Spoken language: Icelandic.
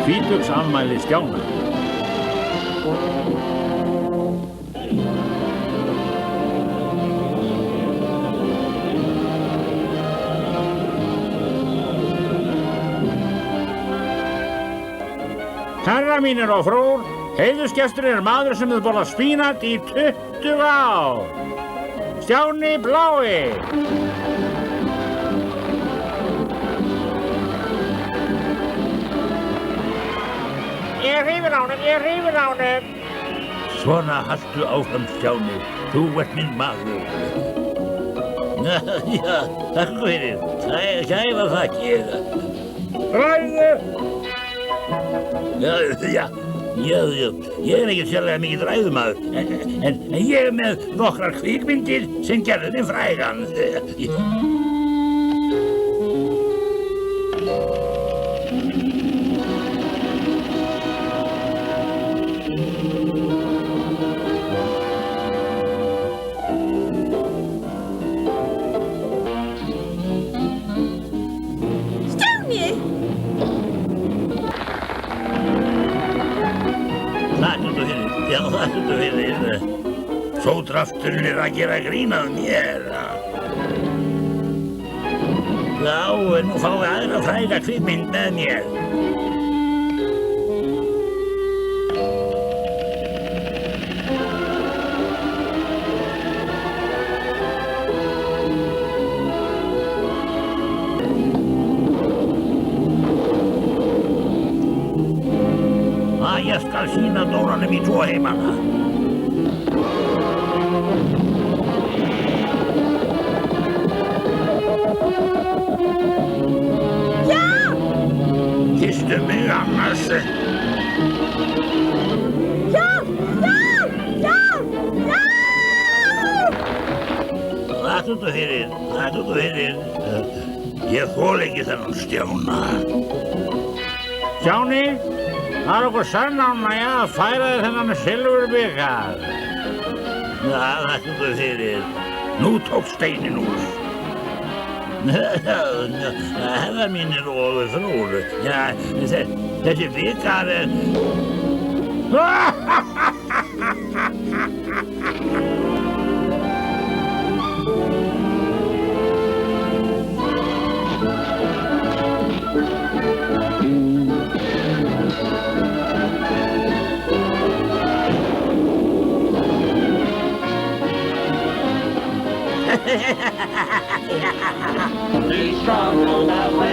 Tvítugsafmælið Stjána. Herrar mínir og frúr, heiðursgesturinn maður sem hefur borðað spinach í 20 ár. Stjáni blái. Ég er hrifinn á honum. Svona haltu áfram, Stjáni. Þú ert minn maður. Já, takk fyrir. Kæfa þakkir. Ræðu! Já, ég er ekki sérlega mikill ræðumaður, en ég er með nokkrar kvikmyndir sem gerðu mig frægan. Þakka fyrir. Sótrafturinn er að gera grín að mér. Já, nú fáum við aðra fræga kvikmynd með mér. Ég skal sýna dóranum í 2 heimana. Já! Kysstu mig annars. Já! Þakka fyrir. Ég þoli ekki þennan Stjána. Stjáni? Það er okkur sannánægja að færa þér þennan silfurbikar. Já, þakka fyrir. Nú tók steinin úr. Herrar mínir og frúr. Já, þessi bikar er... Be strong, hold out.